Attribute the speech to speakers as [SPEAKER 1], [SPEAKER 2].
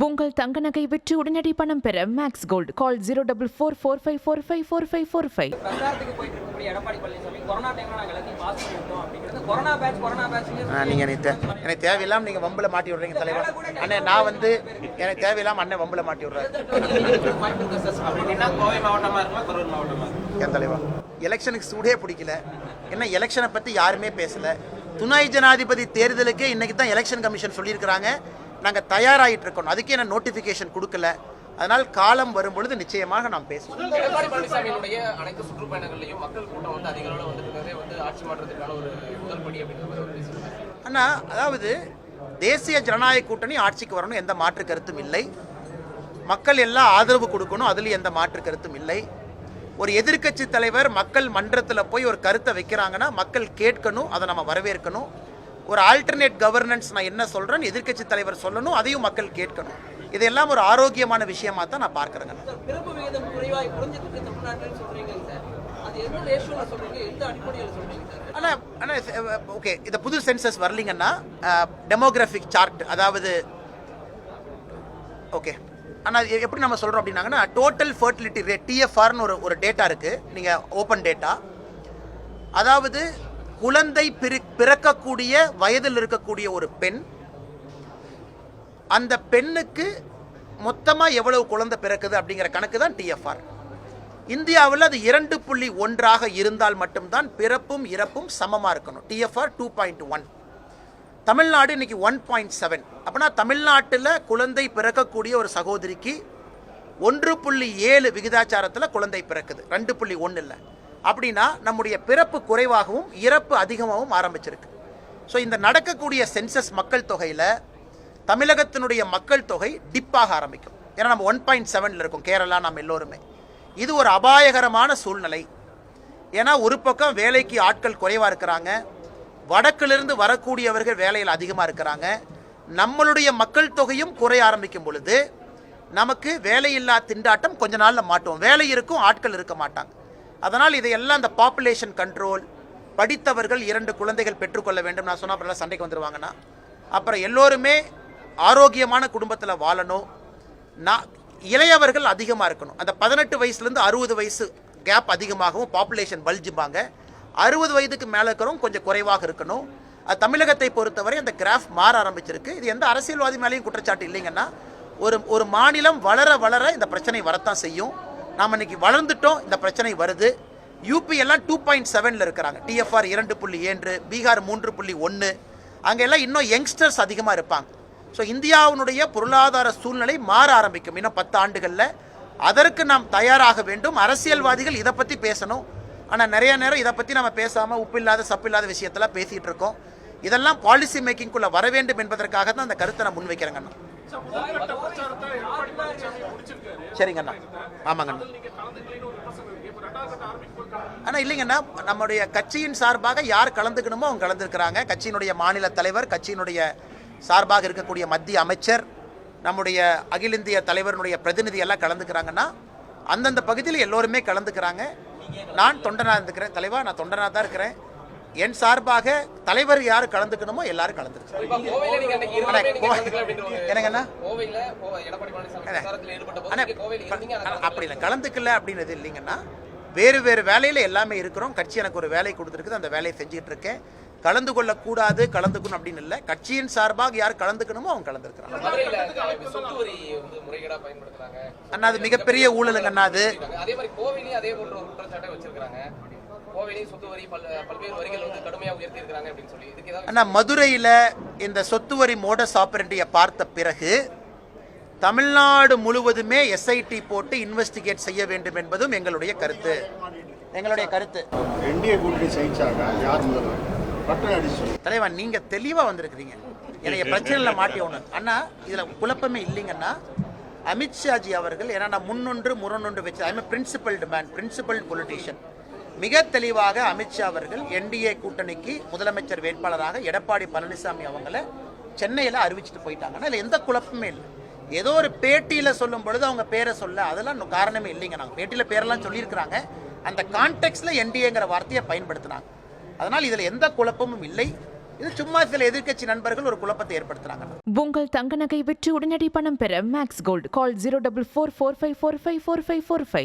[SPEAKER 1] உங்கள் தங்க நகை விற்று உடனடி பணம் பெற மேக்ஸ் கோல்டு கால் 04445454545.
[SPEAKER 2] பிரச்சாரத்துக்கு போயிட்டு இருக்கக்கூடிய எடப்பாடி பழனிசாமி கொரோனா டைம்ல நாங்க எல்லாத்தையும் பாஸ் பண்ணிட்டோம் அப்படிங்கிறது கொரோனா பேட்ச்
[SPEAKER 3] நீங்க எனக்கு தேவையில்லாம நீங்க வம்புல மாட்டி விடுறீங்க தலைவர். அண்ணே நான் எனக்கு தேவையில்லாம அண்ணன் வம்புல மாட்டி விடுறாரு.
[SPEAKER 2] கோவை மாவட்டமா இருக்கலாம் கரூர் மாவட்டமா
[SPEAKER 3] என் தலைவர் எலெக்ஷனுக்கு சூடே பிடிக்கல. என்ன எலெக்ஷனை பத்தி யாருமே பேசல. துணை ஜனாதிபதி தேர்தலுக்கு இன்னைக்கு தான் எலெக்ஷன் கமிஷன் சொல்லியிருக்கிறாங்க. நாங்கள் தயாராகிட்டு இருக்கோம். அதுக்கே நான் நோட்டிஃபிகேஷன் கொடுக்கல. அதனால் காலம் வரும்பொழுது நிச்சயமாக நாம் பேசுவோம்.
[SPEAKER 4] எடப்பாடி பழனிசாமியுடைய அனைத்து சுற்றுப்பயணங்களையும் மக்கள் கூட்டம் அதிக அளவில் வந்துட்டு ஆட்சி மாற்றத்துக்கான ஒரு முதல் படி அப்படின்ற
[SPEAKER 3] அண்ணா, அதாவது தேசிய ஜனநாயக கூட்டணி ஆட்சிக்கு வரணும், எந்த மாற்று கருத்தும் இல்லை. மக்கள் எல்லாம் ஆதரவு கொடுக்கணும், அதுல எந்த மாற்று கருத்தும் இல்லை. ஒரு எதிர்க்கட்சி தலைவர் மக்கள் மன்றத்தில் போய் ஒரு கருத்தை வைக்கிறாங்கன்னா மக்கள் கேட்கணும், அதை நம்ம வரவேற்கணும். ஒரு ஆல்டர்னேட் கவர்னன்ஸ் நான் என்ன சொல்றேன், எதிர்க்கட்சி தலைவர் சொல்லணும், அதையும் மக்கள் கேட்கணும். இதெல்லாம் ஒரு ஆரோக்கியமான விஷயமா தான் நான் பார்க்கறேங்க.
[SPEAKER 2] பிறப்பு விகிதம் குறைவாய் குறைஞ்சிருக்கு தமிழ்நாட்டில் சொல்றீங்க சார். அது எந்த ரேஷியோல சொல்றீங்க, எந்த அடிப்படையில் சொல்றீங்க சார்?
[SPEAKER 3] ஆனா ஓகே, இந்த புது சென்சஸ் வரலீங்கன்னா டெமோகிராஃபிக் சார்ட், அதாவது ஓகே ஆனால் எப்படி நம்ம சொல்கிறோம் அப்படின்னாங்கன்னா டோட்டல் ஃபர்டிலிட்டி ரேட் டிஎஃப்ஆர்னு ஒரு டேட்டா இருக்குது. நீங்கள் ஓப்பன் டேட்டா, அதாவது குழந்தை பிறக்கக்கூடிய வயதில் இருக்கக்கூடிய ஒரு பெண், அந்த பெண்ணுக்கு மொத்தமாக எவ்வளவு குழந்தை பிறக்குது அப்படிங்கிற கணக்கு தான் டிஎஃப்ஆர். இந்தியாவில் அது 2.1 இருந்தால் மட்டும்தான் பிறப்பும் இறப்பும் சமமாக இருக்கணும். டிஎஃப்ஆர் 2.1. தமிழ்நாடு இன்னைக்கு 1.7. அப்படின்னா தமிழ்நாட்டில் குழந்தை பிறக்கக்கூடிய ஒரு சகோதரிக்கு 1.7 விகிதாச்சாரத்தில் குழந்தை பிறக்குது, 2.1 இல்லை. அப்படின்னா நம்முடைய பிறப்பு குறைவாகவும் இறப்பு அதிகமாகவும் ஆரம்பிச்சிருக்கு. ஸோ இந்த நடக்கக்கூடிய சென்சஸ் மக்கள் தொகையில் தமிழகத்தினுடைய மக்கள் தொகை டிப்பாக ஆரம்பிக்கும். ஏன்னா நம்ம 1.7 இருக்கும் கேரளா, நம்ம எல்லோருமே. இது ஒரு அபாயகரமான சூழ்நிலை. ஏன்னா ஒரு பக்கம் வேலைக்கு ஆட்கள் குறைவாக இருக்கிறாங்க, வடக்கிலிருந்து வரக்கூடியவர்கள் வேலையில் அதிகமாக இருக்கிறாங்க. நம்மளுடைய மக்கள் தொகையும் குறைய ஆரம்பிக்கும் பொழுது நமக்கு வேலையில்லா திண்டாட்டம் கொஞ்ச நாளில் மாட்டோம். வேலை இருக்கும், ஆட்கள் இருக்க மாட்டாங்க. அதனால் இதையெல்லாம் இந்த பாப்புலேஷன் கண்ட்ரோல், படித்தவர்கள் 2 குழந்தைகள் பெற்றுக்கொள்ள வேண்டும் நான் சொன்னால் அப்புறம் சண்டைக்கு வந்துடுவாங்கன்னா, அப்புறம் எல்லோருமே ஆரோக்கியமான குடும்பத்தில் வாழணும். இளையவர்கள் அதிகமாக இருக்கணும். அந்த 18 வயசுலேருந்து 60 வயசு கேப் அதிகமாகவும் பாப்புலேஷன் பல்ஜுபாங்க. 60 வயதுக்கு மேலே இருக்கிறவங்க கொஞ்சம் குறைவாக இருக்கணும். அது தமிழகத்தை பொறுத்தவரை அந்த கிராஃப் மாற ஆரம்பிச்சிருக்கு. இது எந்த அரசியல்வாதி மேலேயும் குற்றச்சாட்டு இல்லைங்கன்னா, ஒரு மாநிலம் வளர வளர இந்த பிரச்சனை வரத்தான் செய்யும். நாம் இன்னைக்கு வளர்ந்துட்டோம், இந்த பிரச்சனை வருது. யூபி எல்லாம் 2.7 இருக்கிறாங்க, டிஎஃப்ஆர் 2.7, பீகார் 3.1. அங்கெல்லாம் இன்னும் யங்ஸ்டர்ஸ் அதிகமாக இருப்பாங்க. ஸோ இந்தியாவினுடைய பொருளாதார சூழ்நிலை மாற ஆரம்பிக்கும் இன்னும் 10 ஆண்டுகளில். அதற்கு நாம் தயாராக வேண்டும். அரசியல்வாதிகள் இதை பற்றி பேசணும். ஆனால் நிறைய நேரம் இதை பற்றி நம்ம பேசாமல் உப்பில்லாத சப்பில்லாத விஷயத்தெல்லாம் பேசிகிட்டு இருக்கோம். இதெல்லாம் பாலிசி மேக்கிங்குள்ளே வர வேண்டும் என்பதற்காக தான் அந்த கருத்தை நான் முன்வைக்கிறேங்கண்ணா. சரிங்கண்ணா. ஆமாங்கண்ணா. ஆனால் இல்லைங்கண்ணா, நம்முடைய கட்சியின் சார்பாக யார் கலந்துக்கணுமோ அவங்க கலந்துருக்கிறாங்க. கட்சியினுடைய மாநில தலைவர், கட்சியினுடைய சார்பாக இருக்கக்கூடிய மத்திய அமைச்சர், நம்முடைய அகில இந்திய தலைவருடைய பிரதிநிதி எல்லாம் கலந்துக்கிறாங்கன்னா அந்தந்த பகுதியில் எல்லோருமே கலந்துக்கிறாங்க. நான் தொண்டனாக இருந்துக்கிறேன் தலைவா, நான் தொண்டனாக தான் இருக்கிறேன். என் சார்பாக தலைவர் யார் கலந்துக்கணுமோ எல்லாரும் கலந்துருக்காங்க. அப்படி இல்லை, கலந்துக்கல அப்படின்றது இல்லைங்கன்னா, வேறு வேறு வேலையில் எல்லாமே இருக்கிறோம். கட்சி எனக்கு ஒரு வேலை கொடுத்துருக்குது, அந்த வேலையை செஞ்சுட்டு இருக்கேன். கலந்து கொள்ளக்கூடாது, கலந்துக்கணும் அப்படின்னு இல்லை. கட்சியின் சார்பாக யார் கலந்துக்கணுமோ அவங்க கலந்துருக்கிறாங்க. அண்ணா அது மிகப்பெரிய ஊழலுங்கண்ணா. அது அண்ணா மதுரையில் இந்த சொத்து வரி மோடஸ் ஆபரண்டியை பார்த்த பிறகு தமிழ்நாடு முழுவதுமே எஸ்ஐடி போட்டு இன்வெஸ்டிகேட் செய்ய வேண்டும் என்பதும் எங்களுடைய கருத்து. தலைவா, நீங்க தெளிவா வந்திருக்கிறீங்க. எனக்கு பிரச்சனைல மாட்டி ஒன்று அண்ணா, இதுல குழப்பமே இல்லைங்கன்னா அமித்ஷாஜி அவர்கள், ஏன்னா நான் முரொன்று வச்சு I am principled man, principled politician. மிக தெளிவாக அமித்ஷா அவர்கள் என்டிஏ கூட்டணிக்கு முதலமைச்சர் வேட்பாளராக எடப்பாடி பழனிசாமி அவங்கள சென்னையில் அறிவிச்சுட்டு போயிட்டாங்கன்னா இல்லை எந்த குழப்பமே இல்லை. ஏதோ ஒரு பேட்டியில் சொல்லும் பொழுது அவங்க பேரை சொல்ல, அதெல்லாம் காரணமே இல்லைங்க. நாங்கள் பேட்டியில் பேரெல்லாம் சொல்லியிருக்கிறாங்க, அந்த கான்டெக்ட்ல என்டிஏங்கிற வார்த்தையை பயன்படுத்தினாங்க. அதனால் இதில் எந்த குழப்பமும் இல்லை. இது சும்மா சில எதிர்க்கட்சி நண்பர்கள் ஒரு குழப்பத்தை ஏற்படுத்துறாங்க.
[SPEAKER 1] உங்கள் தங்க நகை விற்று உடனடி பணம் பெற மேக்ஸ் கோல்டு கால் 04445454545.